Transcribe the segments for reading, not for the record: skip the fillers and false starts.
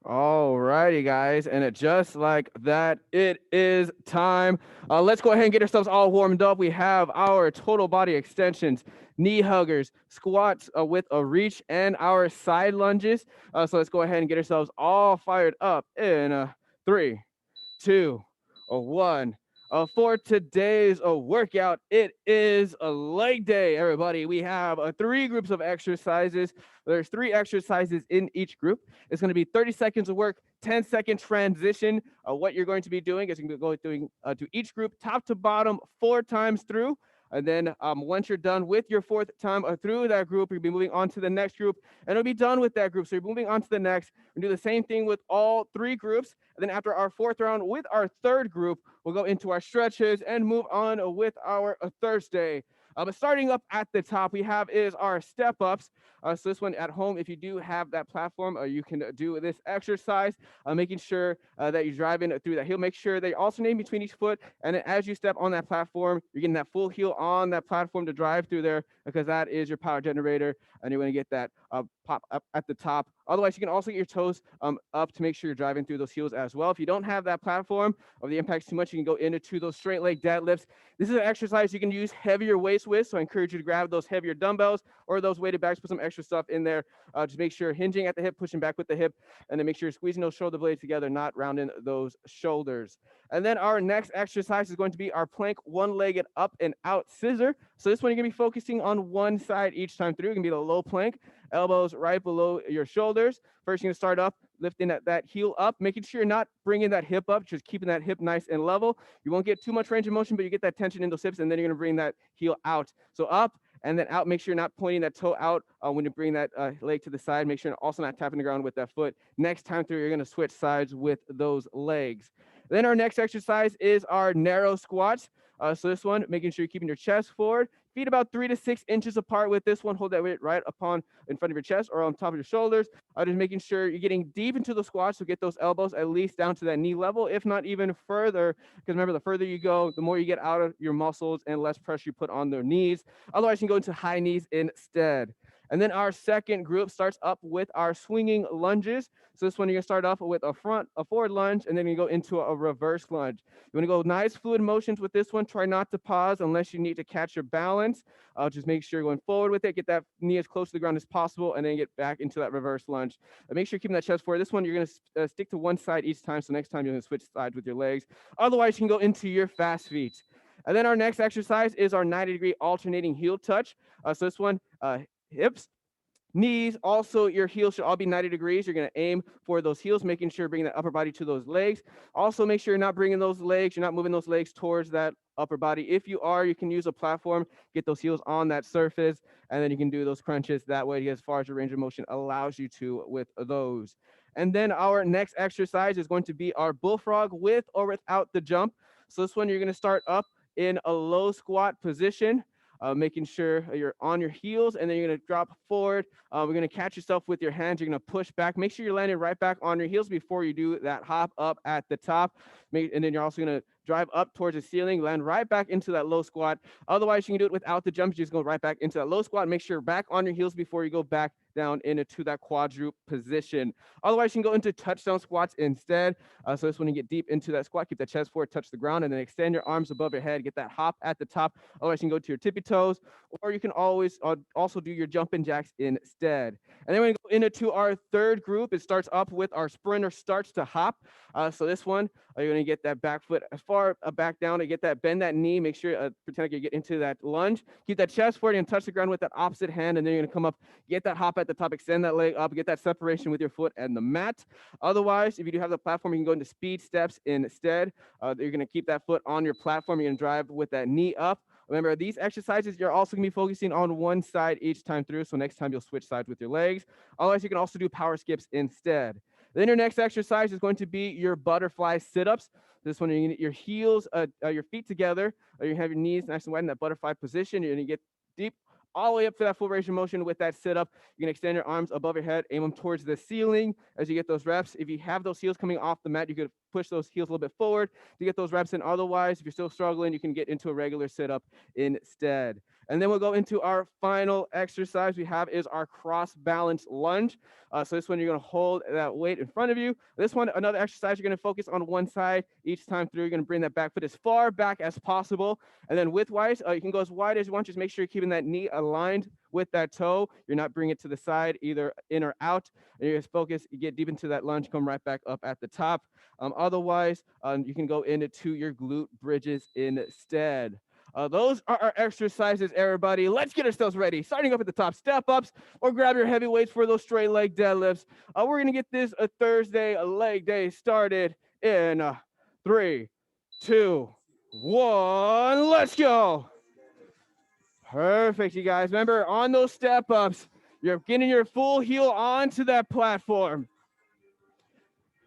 All righty, guys, and just like that, it is time. Let's go ahead and get ourselves all warmed up. We have our total body extensions, knee huggers, squats with a reach, and our side lunges. So let's go ahead and get ourselves all fired up in 3, 2, 1. For today's workout, it is a leg day, everybody. We have three groups of exercises. There's three exercises in each group. It's going to be 30 seconds of work, 10-second transition. What you're going to be doing is you're going to go doing to each group top to bottom 4 times through. And then once you're done with your fourth time through that group, you'll be moving on to the next group, and it'll be done with that group. So you're moving on to the next. We do the same thing with all three groups. And then after our fourth round with our third group, we'll go into our stretches and move on with our Thursday. But starting up at the top, we have is our step ups. So this one at home, if you do have that platform, you can do this exercise, making sure that you're driving through that heel. Make sure that you're alternating between each foot, and then as you step on that platform, you're getting that full heel on that platform to drive through there, because that is your power generator, and you're going to get that pop up at the top. Otherwise, you can also get your toes up to make sure you're driving through those heels as well. If you don't have that platform or the impact's too much, you can go into those straight leg deadlifts. This is an exercise you can use heavier weights with, so I encourage you to grab those heavier dumbbells or those weighted backs, put some extra stuff in there. Just make sure hinging at the hip, pushing back with the hip, and then make sure you're squeezing those shoulder blades together, not rounding those shoulders. And then our next exercise is going to be our plank one-legged up and out scissor. So this one you're going to be focusing on one side each time through. It's going to be the low plank, elbows right below your shoulders. First, you're going to start up, lifting that heel up, making sure you're not bringing that hip up, just keeping that hip nice and level. You won't get too much range of motion, but you get that tension in those hips, and then you're going to bring that heel out. So up and then out. Make sure you're not pointing that toe out when you bring that leg to the side. Make sure you're also not tapping the ground with that foot. Next time through, you're going to switch sides with those legs. Then our next exercise is our narrow squats. So this one, making sure you're keeping your chest forward, feet about 3 to 6 inches apart with this one. Hold that weight right upon in front of your chest or on top of your shoulders. Just making sure you're getting deep into the squats, so get those elbows at least down to that knee level, if not even further. Because remember, the further you go, the more you get out of your muscles and less pressure you put on their knees. Otherwise, you can go into high knees instead. And then our second group starts up with our swinging lunges. So this one, you're gonna start off with a forward lunge, and then you go into a reverse lunge. You wanna go nice fluid motions with this one. Try not to pause unless you need to catch your balance. Just make sure you're going forward with it. Get that knee as close to the ground as possible, and then get back into that reverse lunge. Make sure you're keeping that chest forward. This one, you're gonna stick to one side each time. So next time you're gonna switch sides with your legs. Otherwise, you can go into your fast feet. And then our next exercise is our 90-degree alternating heel touch. So this one, hips, knees, also your heels should all be 90 degrees. You're going to aim for those heels, making sure you're bringing that upper body to those legs. Also, make sure you're not bringing those legs, you're not moving those legs towards that upper body. If you are, you can use a platform, get those heels on that surface, and then you can do those crunches that way to get as far as your range of motion allows you to with those. And then our next exercise is going to be our bullfrog with or without the jump. So this one, you're going to start up in a low squat position, making sure you're on your heels, and then you're going to drop forward. We're going to catch yourself with your hands. You're going to push back. Make sure you're landing right back on your heels before you do that hop up at the top. And then you're also going to drive up towards the ceiling, land right back into that low squat. Otherwise, you can do it without the jump. You just go right back into that low squat. Make sure you're back on your heels before you go back down into that quadruped position. Otherwise, you can go into touchdown squats instead. So this when you get deep into that squat, keep that chest forward, touch the ground, and then extend your arms above your head. Get that hop at the top. Otherwise, you can go to your tippy toes, or you can always also do your jumping jacks instead. And then we go into our third group. It starts up with our sprinter starts to hop. So this one, you're going to get that back foot as far back down to get that, bend that knee. Make sure, pretend like you get into that lunge. Keep that chest forward and touch the ground with that opposite hand. And then you're going to come up, get that hop at the top, extend that leg up, get that separation with your foot and the mat. Otherwise, if you do have the platform, you can go into speed steps instead. You're going to keep that foot on your platform. You're going to drive with that knee up. Remember, these exercises, you're also going to be focusing on one side each time through. So next time you'll switch sides with your legs. Otherwise, you can also do power skips instead. Then your next exercise is going to be your butterfly sit-ups. This one, you're going to get your heels, your feet together. You have your knees nice and wide in that butterfly position. You're going to get deep all the way up to that full range of motion with that sit-up. You're going to extend your arms above your head, aim them towards the ceiling as you get those reps. If you have those heels coming off the mat, you could push those heels a little bit forward to get those reps in. Otherwise, if you're still struggling, you can get into a regular sit-up instead. And then we'll go into our final exercise we have is our cross balance lunge. So this one, you're going to hold that weight in front of you. This one, another exercise, you're going to focus on one side each time through. You're going to bring that back foot as far back as possible. And then width-wise, you can go as wide as you want. Just make sure you're keeping that knee aligned with that toe. You're not bringing it to the side, either in or out. And you're just focus, you get deep into that lunge, come right back up at the top. Otherwise, you can go into your glute bridges instead. Those are our exercises, everybody. Let's get ourselves ready. Starting up at the top, step ups, or grab your heavy weights for those straight leg deadlifts. We're gonna get this a Thursday leg day started in 3, 2, 1. Let's go. Perfect, you guys. Remember, on those step ups, you're getting your full heel onto that platform.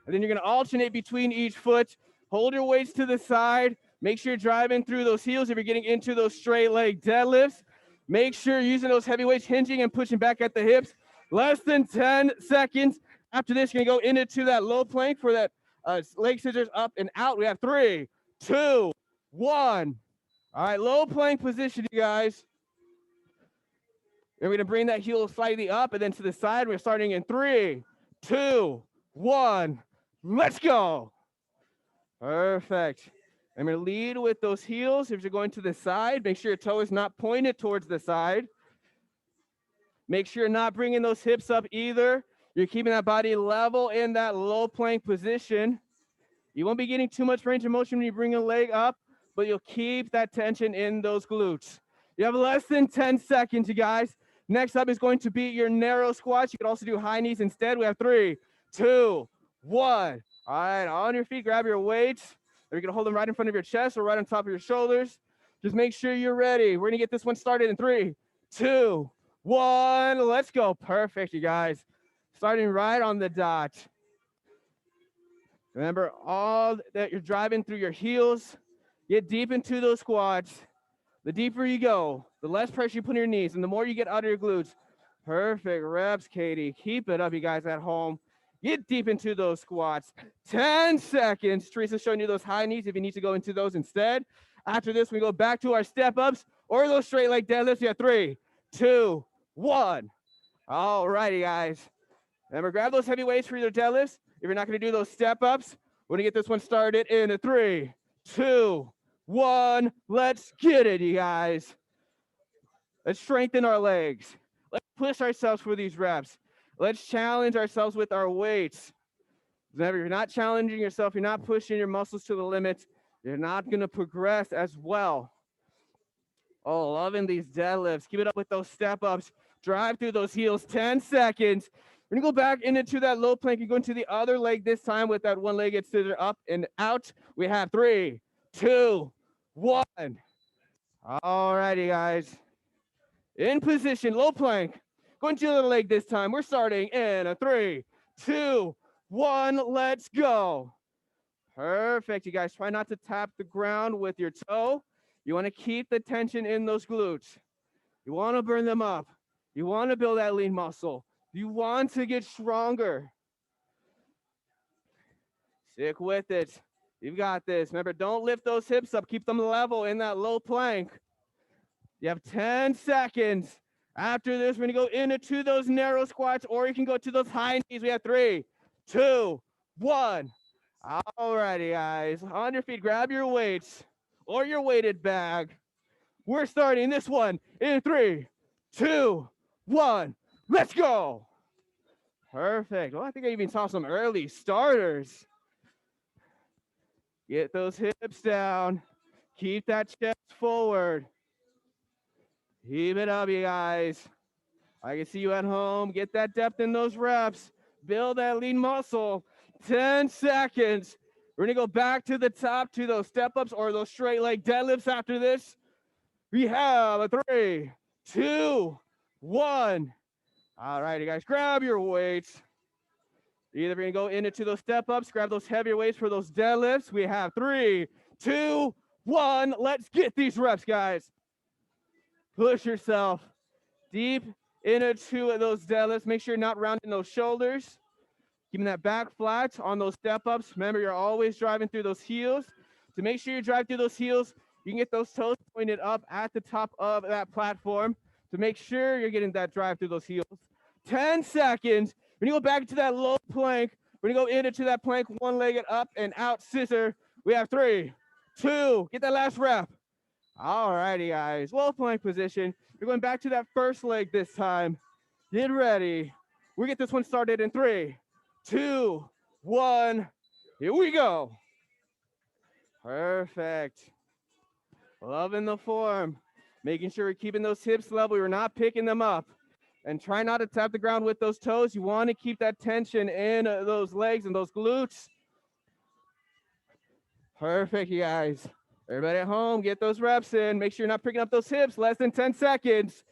And then you're gonna alternate between each foot. Hold your weights to the side. Make sure you're driving through those heels if you're getting into those straight leg deadlifts. Make sure you're using those heavy weights, hinging and pushing back at the hips. Less than 10 seconds. After this, you're gonna go into that low plank for that leg scissors up and out. We have 3, 2, 1. All right, low plank position, you guys. And we're gonna bring that heel slightly up and then to the side. We're starting in 3, 2, 1. Let's go. Perfect. I'm going to lead with those heels. If you're going to the side, make sure your toe is not pointed towards the side. Make sure you're not bringing those hips up either. You're keeping that body level in that low plank position. You won't be getting too much range of motion when you bring a leg up, but you'll keep that tension in those glutes. You have less than 10 seconds, you guys. Next up is going to be your narrow squats. You can also do high knees instead. We have 3, 2, 1. All right, on your feet, grab your weights. You're gonna hold them right in front of your chest or right on top of your shoulders. Just make sure you're ready. We're gonna get this one started in 3, 2, 1. Let's go. Perfect, you guys. Starting right on the dot. Remember, all that you're driving through your heels. Get deep into those squats. The deeper you go, the less pressure you put on your knees, and the more you get out of your glutes. Perfect reps, Katie. Keep it up, you guys at home. Get deep into those squats. 10 seconds. Teresa's showing you those high knees if you need to go into those instead. After this, we go back to our step ups or those straight leg deadlifts. You have 3, 2, 1. All righty, guys. Remember, grab those heavy weights for your deadlifts. If you're not going to do those step ups, we're going to get this one started in 3, 2, 1. Let's get it, you guys. Let's strengthen our legs. Let's push ourselves for these reps. Let's challenge ourselves with our weights. Remember, you're not challenging yourself. You're not pushing your muscles to the limit. You're not going to progress as well. Oh, loving these deadlifts. Keep it up with those step ups. Drive through those heels. 10 seconds. We're going to go back into that low plank. You go into the other leg this time with that one-legged scissor up and out. We have 3, 2, 1. All righty, guys. In position, low plank. Going to the other leg this time. We're starting in 3, 2, 1. Let's go. Perfect, you guys. Try not to tap the ground with your toe. You want to keep the tension in those glutes. You want to burn them up. You want to build that lean muscle. You want to get stronger. Stick with it. You've got this. Remember, don't lift those hips up. Keep them level in that low plank. You have 10 seconds. After this, we're going to go into those narrow squats, or you can go to those high knees. We have 3, 2, 1. All righty, guys. On your feet, grab your weights or your weighted bag. We're starting this one in 3, 2, 1. Let's go. Perfect. Well, I think I even saw some early starters. Get those hips down. Keep that chest forward. Keep it up, you guys. I can see you at home. Get that depth in those reps. Build that lean muscle. 10 seconds. We're going to go back to the top to those step ups or those straight leg deadlifts after this. We have 3, 2, 1. All right, you guys, grab your weights. Either we're going to go into those step ups, grab those heavier weights for those deadlifts. We have 3, 2, 1. Let's get these reps, guys. Push yourself deep into those deadlifts. Make sure you're not rounding those shoulders. Keeping that back flat on those step ups. Remember, you're always driving through those heels. To make sure you drive through those heels, You can get those toes pointed up at the top of that platform to make sure you're getting that drive through those heels. 10 seconds. When you go back to that low plank, when you go into that plank, one-legged up and out scissor, we have 3, 2, get that last rep. All righty, guys. Low plank position. You're going back to that first leg this time. Get ready. We get this one started in 3, 2, 1. Here we go. Perfect. Loving the form. Making sure we're keeping those hips level. We're not picking them up. And try not to tap the ground with those toes. You want to keep that tension in those legs and those glutes. Perfect, you guys. Everybody at home, get those reps in. Make sure you're not picking up those hips. Less than 10 seconds.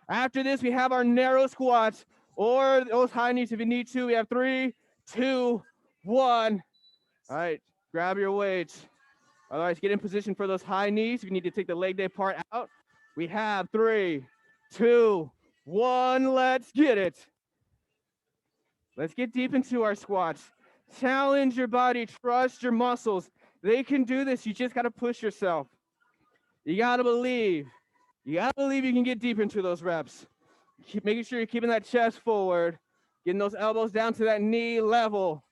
After this, we have our narrow squats or those high knees if you need to. We have 3, 2, 1. All right, grab your weights. Otherwise, get in position for those high knees. If you need to take the leg day part out, we have 3, 2, 1. Let's get it. Let's get deep into our squats. Challenge your body. Trust your muscles. They can do this. You just got to push yourself. You got to believe. You got to believe you can get deep into those reps. Keep making sure you're keeping that chest forward, getting those elbows down to that knee level.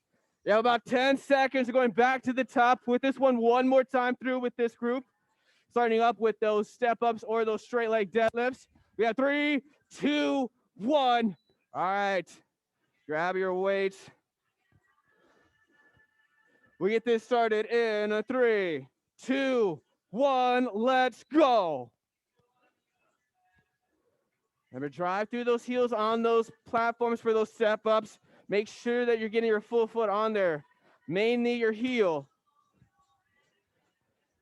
You have about 10 seconds of going back to the top with this one more time through with this group. Starting up with those step ups or those straight leg deadlifts. We have 3, 2, 1. All right. Grab your weights. We get this started in a 3, 2, 1. Let's go. Remember, drive through those heels on those platforms for those step ups. Make sure that you're getting your full foot on there. Main knee, your heel.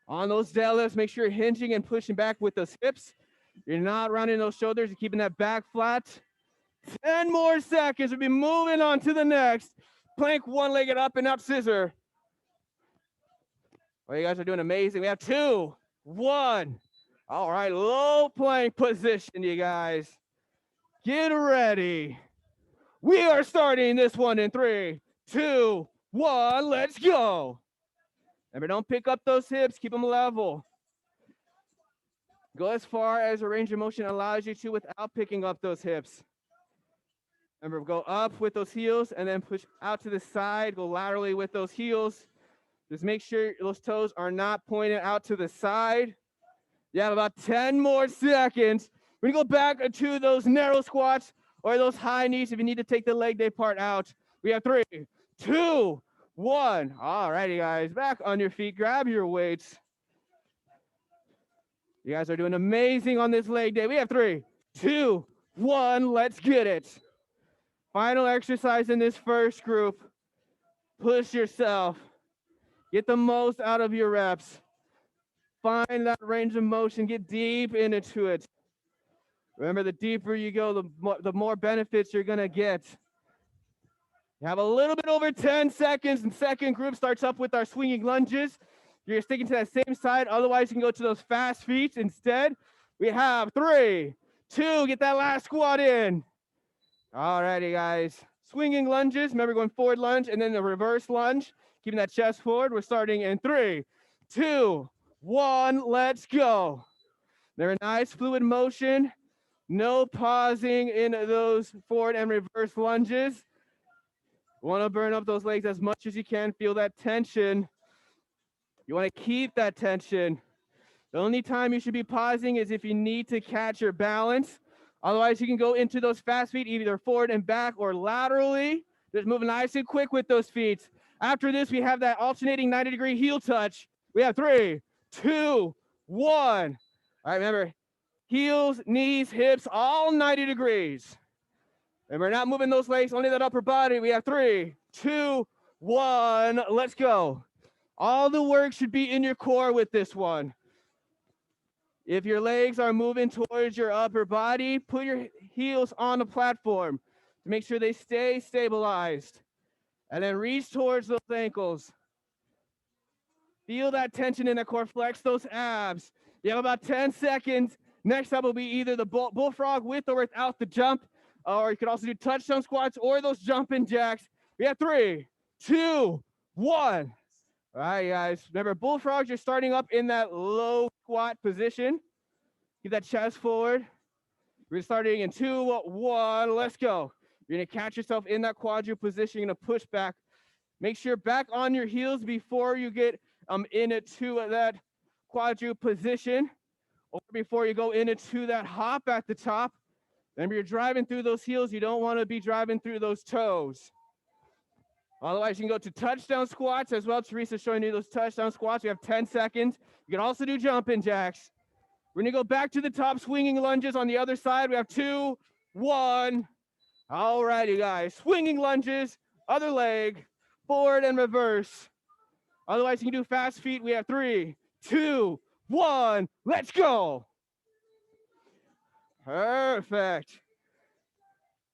On those deadlifts, make sure you're hinging and pushing back with those hips. You're not rounding those shoulders. You're keeping that back flat. 10 more seconds. We'll be moving on to the next. Plank one-legged up and up scissor. Well, you guys are doing amazing. We have 2, 1. All right, low plank position, you guys. Get ready. We are starting this one in 3, 2, 1. Let's go. Remember, don't pick up those hips. Keep them level. Go as far as a range of motion allows you to without picking up those hips. Remember, go up with those heels and then push out to the side. Go laterally with those heels. Just make sure those toes are not pointed out to the side. You have about 10 more seconds. We're going to go back to those narrow squats or those high knees if you need to take the leg day part out. We have 3, 2, 1. All righty, guys. Back on your feet. Grab your weights. You guys are doing amazing on this leg day. We have 3, 2, 1. Let's get it. Final exercise in this first group. Push yourself. Get the most out of your reps. Find that range of motion. Get deep into it. Remember, the deeper you go, the more benefits you're going to get. You have a little bit over 10 seconds, and second group starts up with our swinging lunges. You're sticking to that same side. Otherwise, you can go to those fast feet instead. We have 3, 2. Get that last squat in. All righty, guys. Swinging lunges. Remember, going forward lunge and then the reverse lunge. Keeping that chest forward. We're starting in 3, 2, 1. Let's go. They're nice fluid motion. No pausing in those forward and reverse lunges. You want to burn up those legs as much as you can. Feel that tension. You want to keep that tension. The only time you should be pausing is if you need to catch your balance. Otherwise, you can go into those fast feet, either forward and back or laterally. Just move nice and quick with those feet. After this, we have that alternating 90-degree heel touch. We have 3, 2, 1. All right, remember, heels, knees, hips, all 90 degrees. And we're not moving those legs, only that upper body. We have 3, 2, 1. Let's go. All the work should be in your core with this one. If your legs are moving towards your upper body, put your heels on the platform to make sure they stay stabilized. And then reach towards those ankles. Feel that tension in the core. Flex those abs. You have about 10 seconds. Next up will be either the bullfrog with or without the jump. Or you can also do touchdown squats or those jumping jacks. We have 3, 2, 1. All right, guys. Remember, bullfrogs, you're starting up in that low squat position. Keep that chest forward. We're starting in 2, 1. Let's go. You're going to catch yourself in that quadruped position. You're going to push back. Make sure back on your heels before you get into that quadruped position, or before you go into that hop at the top. Remember, you're driving through those heels. You don't want to be driving through those toes. Otherwise, you can go to touchdown squats as well. Teresa's showing you those touchdown squats. We have 10 seconds. You can also do jumping jacks. We're going to go back to the top, swinging lunges on the other side. We have 2, 1. All right, you guys. Swinging lunges, other leg, forward and reverse. Otherwise, you can do fast feet. We have 3, 2, 1. Let's go. Perfect.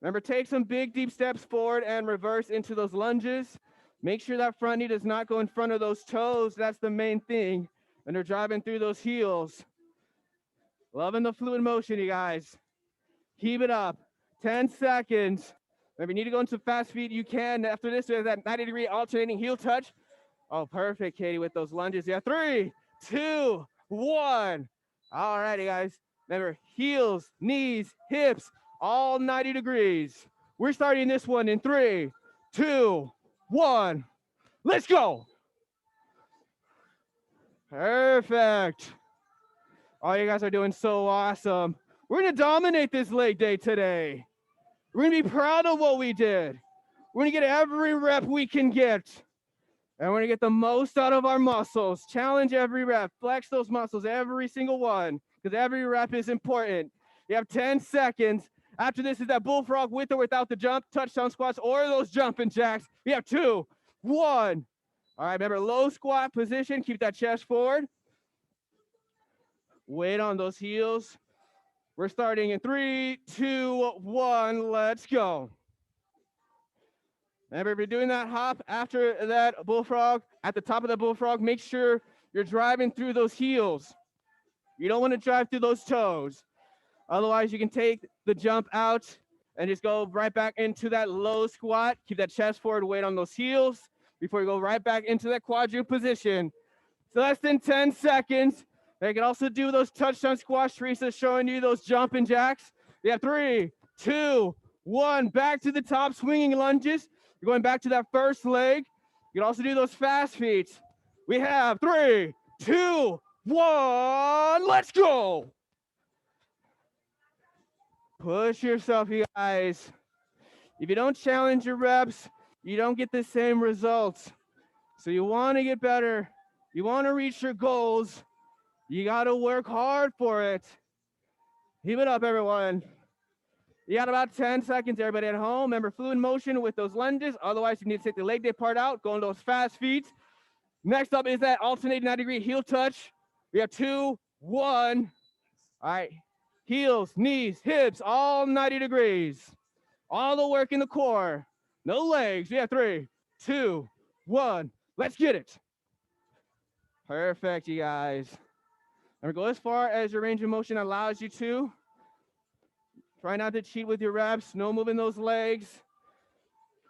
Remember, take some big, deep steps forward and reverse into those lunges. Make sure that front knee does not go in front of those toes. That's the main thing. And they're driving through those heels. Loving the fluid motion, you guys. Keep it up. 10 seconds. If you need to go into fast feet, you can. After this, we have that 90-degree alternating heel touch. Oh, perfect, Katie, with those lunges. Yeah, 3, 2, 1. All righty, guys. Remember, heels, knees, hips, all 90 degrees. We're starting this one in 3, 2, 1. Let's go. Perfect. Oh, you guys are doing so awesome. We're going to dominate this leg day today. We're going to be proud of what we did. We're going to get every rep we can get. And we're going to get the most out of our muscles. Challenge every rep. Flex those muscles, every single one, because every rep is important. You have 10 seconds. After this is that bullfrog with or without the jump, touchdown squats, or those jumping jacks. We have 2, 1. All right, remember, low squat position. Keep that chest forward. Weight on those heels. We're starting in 3, 2, 1. Let's go. Remember, if you're doing that hop after that bullfrog, at the top of the bullfrog, make sure you're driving through those heels. You don't want to drive through those toes. Otherwise, you can take the jump out and just go right back into that low squat. Keep that chest forward, weight on those heels before you go right back into that quadruped position. So less than 10 seconds. They can also do those touchdown squats. Teresa's showing you those jumping jacks. You have 3, 2, 1. Back to the top, swinging lunges. You're going back to that first leg. You can also do those fast feet. We have 3, 2, 1. Let's go. Push yourself, you guys. If you don't challenge your reps, you don't get the same results. So you want to get better. You want to reach your goals. You got to work hard for it. Keep it up, everyone. You got about 10 seconds, everybody at home. Remember, fluid motion with those lunges. Otherwise, you need to take the leg day part out, go on those fast feet. Next up is that alternating 90-degree heel touch. We have 2, 1. All right. Heels, knees, hips, all 90 degrees. All the work in the core. No legs. We have 3, 2, 1. Let's get it. Perfect, you guys. Remember, go as far as your range of motion allows you to. Try not to cheat with your reps. No moving those legs.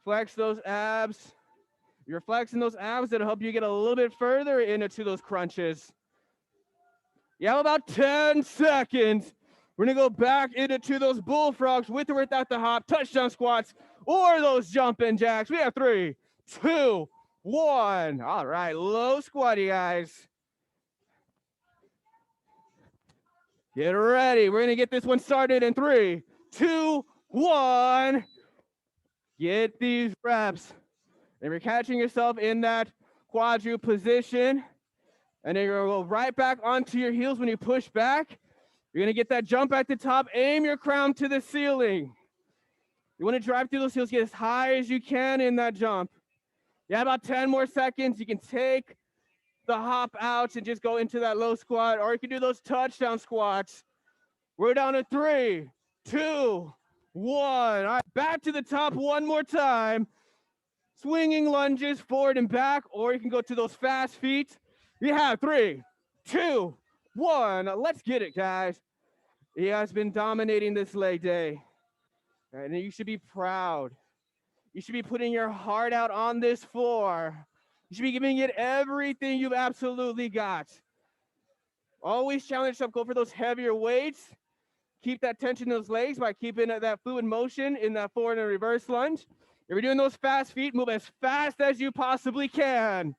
Flex those abs. You're flexing those abs that'll help you get a little bit further into those crunches. You have about 10 seconds. We're going to go back into those bullfrogs with or without the hop, touchdown squats, or those jumping jacks. We have 3, 2, 1. All right, low squat, you guys. Get ready. We're going to get this one started in 3, 2, 1. Get these reps. And you're catching yourself in that quadruped position. And then you're going to go right back onto your heels when you push back. You're going to get that jump at the top. Aim your crown to the ceiling. You want to drive through those heels, get as high as you can in that jump. You have about 10 more seconds. You can take the hop out and just go into that low squat, or you can do those touchdown squats. We're down to 3, 2, 1. All right, back to the top one more time. Swinging lunges forward and back, or you can go to those fast feet. You have 3, 2, 1. Let's get it, guys. You guys been dominating this leg day. And you should be proud. You should be putting your heart out on this floor. You should be giving it everything you've absolutely got. Always challenge yourself. Go for those heavier weights. Keep that tension in those legs by keeping that fluid motion in that forward and reverse lunge. If you're doing those fast feet, move as fast as you possibly can.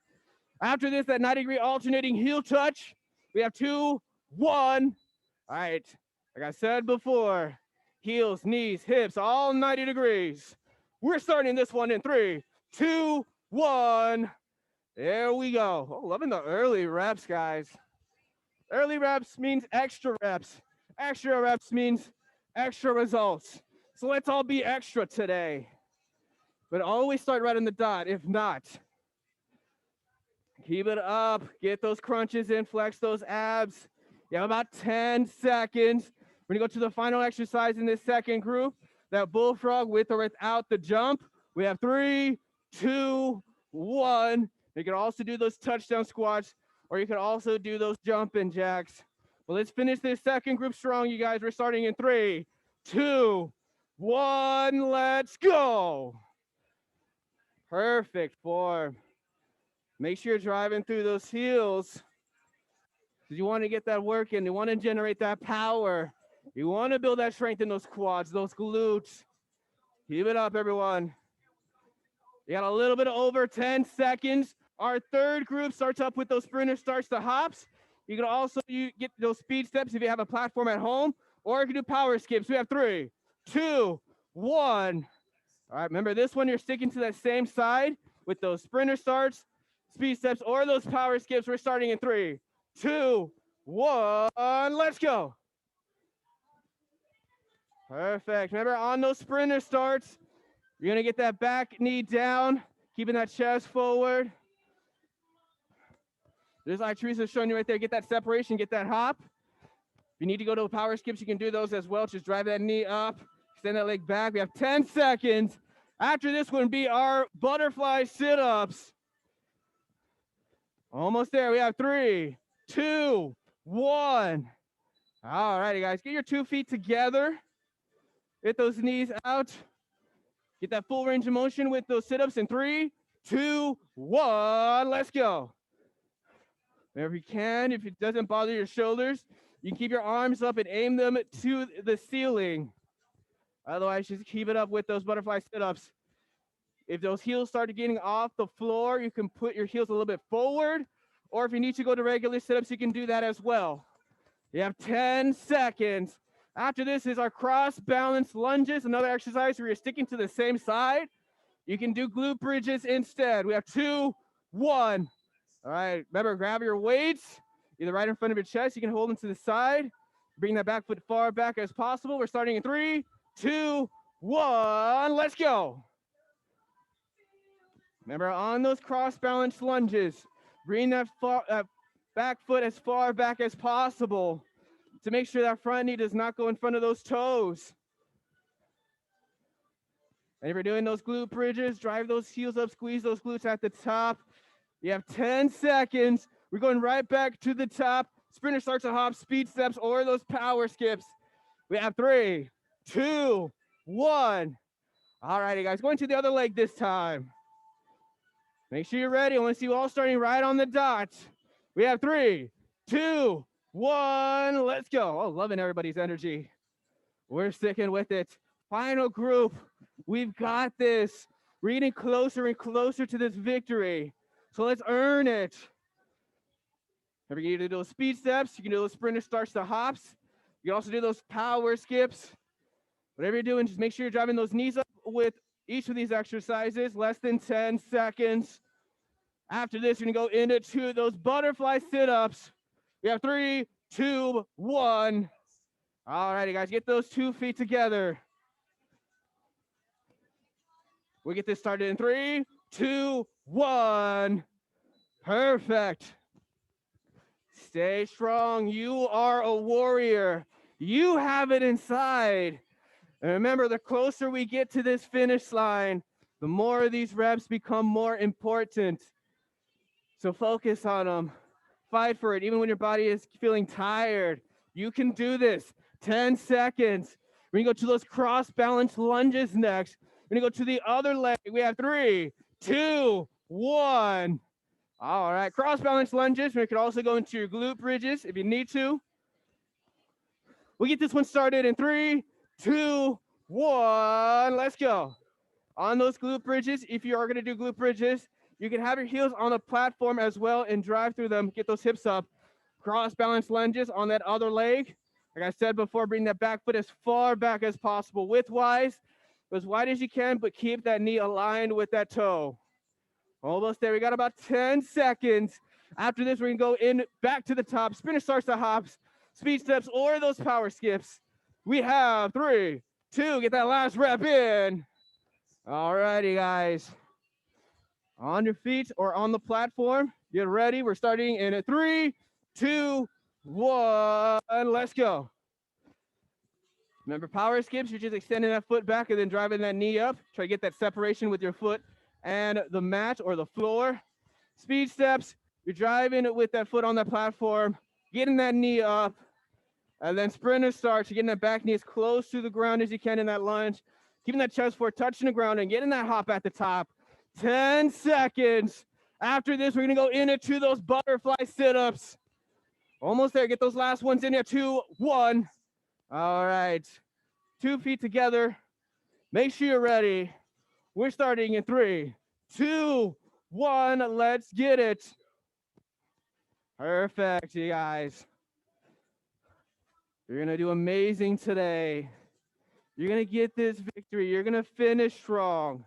After this, that 90-degree alternating heel touch. We have 2, 1. All right. Like I said before, heels, knees, hips, all 90 degrees. We're starting this one in 3, 2, 1. There we go. Oh, loving the early reps, guys. Early reps means extra reps. Extra reps means extra results. So let's all be extra today. But always start right on the dot. If not, keep it up. Get those crunches in, flex those abs. You have about 10 seconds. We're going to go to the final exercise in this second group, that bullfrog with or without the jump. We have 3, 2, 1. You can also do those touchdown squats, or you can also do those jumping jacks. Well, let's finish this second group strong, you guys. We're starting in 3, 2, 1. Let's go. Perfect form. Make sure you're driving through those heels, because you want to get that work in. You want to generate that power. You want to build that strength in those quads, those glutes. Keep it up, everyone. You got a little bit over 10 seconds. Our third group starts up with those sprinter starts to hops. You can also get those speed steps if you have a platform at home, or you can do power skips. We have 3, 2, 1. All right, remember this one, you're sticking to that same side with those sprinter starts, speed steps, or those power skips. We're starting in 3, 2, 1. Let's go. Perfect. Remember, on those sprinter starts, you're going to get that back knee down, keeping that chest forward. Just like Teresa's showing you right there, get that separation, get that hop. If you need to go to power skips, you can do those as well. Just drive that knee up, extend that leg back. We have 10 seconds. After this one be our butterfly sit-ups. Almost there. We have 3, 2, 1. All righty, guys. Get your 2 feet together. Get those knees out. Get that full range of motion with those sit-ups in 3, 2, 1. Let's go. Whenever you can, if it doesn't bother your shoulders, you can keep your arms up and aim them to the ceiling. Otherwise, just keep it up with those butterfly sit-ups. If those heels start getting off the floor, you can put your heels a little bit forward. Or if you need to go to regular sit-ups, you can do that as well. You have 10 seconds. After this is our cross balance lunges, another exercise where you're sticking to the same side. You can do glute bridges instead. We have 2, 1. All right, remember, grab your weights, either right in front of your chest. You can hold them to the side. Bring that back foot far back as possible. We're starting in 3, 2, 1. Let's go. Remember, on those cross balance lunges, bring that back foot as far back as possible to make sure that front knee does not go in front of those toes. And if you're doing those glute bridges, drive those heels up, squeeze those glutes at the top. You have 10 seconds. We're going right back to the top. Sprinter starts to hop, speed steps, or those power skips. We have 3, 2, 1. All righty, guys. Going to the other leg this time. Make sure you're ready. I want to see you all starting right on the dot. We have 3, 2, 1. Let's go. Oh, loving everybody's energy. We're sticking with it. Final group. We've got this. We're getting closer and closer to this victory. So let's earn it. If you can do those speed steps, you can do those sprinter starts to hops. You can also do those power skips. Whatever you're doing, just make sure you're driving those knees up with each of these exercises. Less than 10 seconds. After this, you're going to go into those butterfly sit-ups. We have 3, 2, 1. All righty, guys. Get those 2 feet together. We get this started in 3, 2, 1. Perfect. Stay strong. You are a warrior. You have it inside. And remember, the closer we get to this finish line, the more these reps become more important. So focus on them. Fight for it. Even when your body is feeling tired, you can do this. 10 seconds. We're going to go to those cross balance lunges next. We're going to go to the other leg. We have 3, 2, 1. All right, cross balance lunges. We could also go into your glute bridges if you need to. We'll get this one started in 3, 2, 1. Let's go. On those glute bridges, if you are going to do glute bridges, you can have your heels on the platform as well and drive through them. Get those hips up. Cross balance lunges on that other leg. Like I said before, bring that back foot as far back as possible, widthwise, as wide as you can, but keep that knee aligned with that toe. Almost there. We got about 10 seconds. After this, we're going to go in back to the top. Spinner starts to hops, speed steps, or those power skips. We have 3, 2. Get that last rep in. All righty, guys. On your feet or on the platform. Get ready. We're starting in a 3, 2, 1. Let's go. Remember, power skips, you're just extending that foot back and then driving that knee up. Try to get that separation with your foot and the mat or the floor. Speed steps, you're driving it with that foot on that platform, getting that knee up. And then sprinter starts, you're getting that back knee as close to the ground as you can in that lunge. Keeping that chest forward, touching the ground, and getting that hop at the top. 10 seconds. After this, we're going to go into those butterfly sit-ups. Almost there. Get those last ones in there. 2, 1. All right. 2 feet together. Make sure you're ready. We're starting in 3, 2, 1. Let's get it. Perfect, you guys. You're going to do amazing today. You're going to get this victory. You're going to finish strong.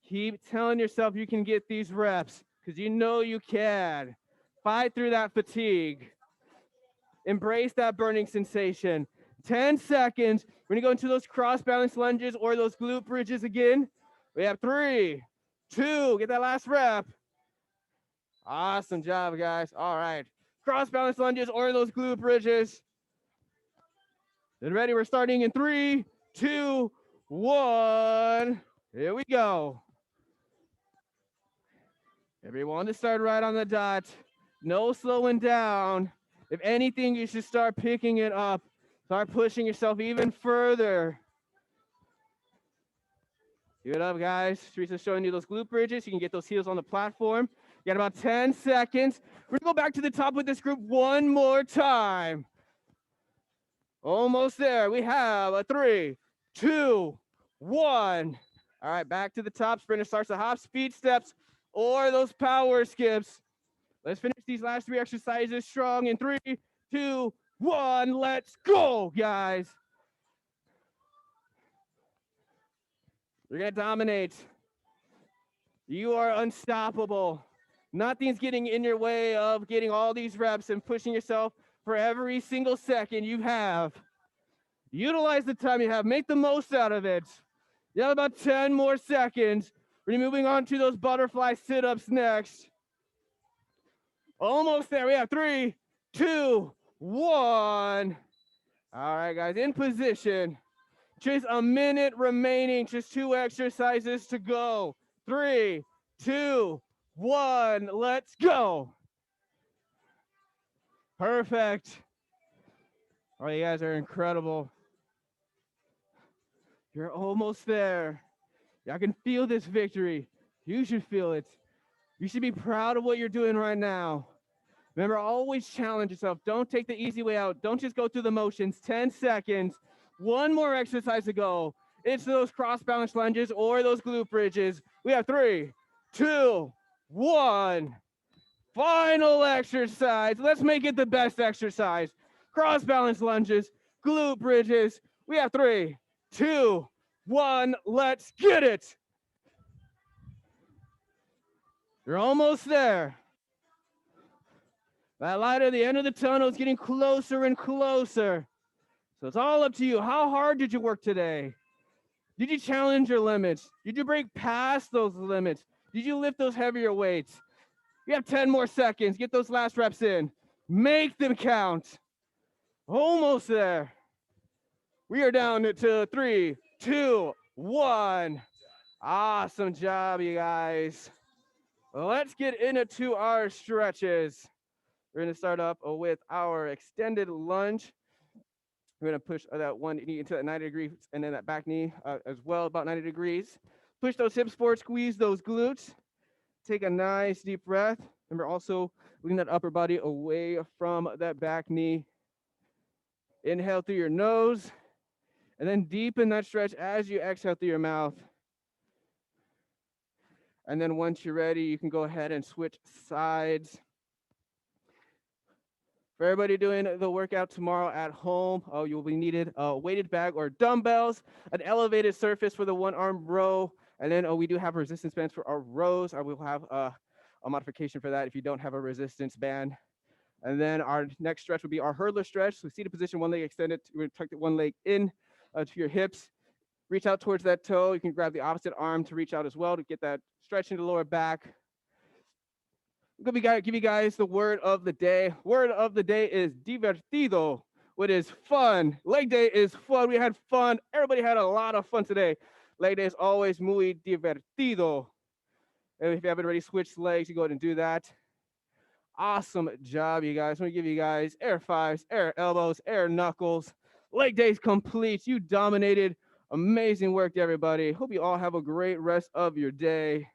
Keep telling yourself you can get these reps because you know you can. Fight through that fatigue. Embrace that burning sensation. 10 seconds. We're going to go into those cross balance lunges or those glute bridges again. We have 3, 2. Get that last rep. Awesome job, guys. All right. Cross balance lunges or those glute bridges. Then ready. We're starting in 3, 2, 1. Here we go. Everyone to start right on the dot. No slowing down. If anything, you should start picking it up. Start pushing yourself even further. Give it up, guys. Teresa's showing you those glute bridges. You can get those heels on the platform. You got about 10 seconds. We're going to go back to the top with this group one more time. Almost there. We have a 3, 2, 1. All right, back to the top. Sprinter starts to hop, speed steps, or those power skips. Let's finish these last 3 exercises strong in 3, 2, 1. Let's go, guys. You're going to dominate. You are unstoppable. Nothing's getting in your way of getting all these reps and pushing yourself for every single second you have. Utilize the time you have. Make the most out of it. You have about 10 more seconds. We're moving on to those butterfly sit-ups next. Almost there. We have 3, 2, 1. All right, guys, in position. Just a minute remaining. Just 2 exercises to go. 3, 2, 1. Let's go. Perfect. Oh, you guys are incredible. You're almost there. I can feel this victory. You should feel it. You should be proud of what you're doing right now. Remember, always challenge yourself. Don't take the easy way out. Don't just go through the motions. 10 seconds. 1 more exercise to go. It's those cross balance lunges or those glute bridges. We have 3, 2, 1. Final exercise. Let's make it the best exercise. Cross balance lunges, glute bridges. We have 3, 2, 1. Let's get it. You're almost there. That light at the end of the tunnel is getting closer and closer. So it's all up to you. How hard did you work today? Did you challenge your limits? Did you break past those limits? Did you lift those heavier weights? You have 10 more seconds. Get those last reps in. Make them count. Almost there. We are down to 3, 2, 1. Awesome job, you guys. Let's get into our stretches. We're going to start up with our extended lunge. We're going to push that one knee into that 90 degrees and then that back knee as well, about 90 degrees. Push those hips forward, squeeze those glutes. Take a nice deep breath. Remember, also lean that upper body away from that back knee. Inhale through your nose, and then deepen that stretch as you exhale through your mouth. And then once you're ready, you can go ahead and switch sides. For everybody doing the workout tomorrow at home, you'll be needed a weighted bag or dumbbells, an elevated surface for the one arm row, and then we do have resistance bands for our rows. I will have a modification for that if you don't have a resistance band. And then our next stretch will be our hurdler stretch. So seated position, one leg extended, we're tuck one leg in to your hips. Reach out towards that toe. You can grab the opposite arm to reach out as well to get that stretch in the lower back. I'm gonna give you guys the word of the day. Word of the day is divertido, which is fun. Leg day is fun. We had fun. Everybody had a lot of fun today. Leg day is always muy divertido. And if you haven't already switched legs, you go ahead and do that. Awesome job, you guys. I'm gonna give you guys air fives, air elbows, air knuckles. Leg day's complete. You dominated. Amazing work, everybody. Hope you all have a great rest of your day.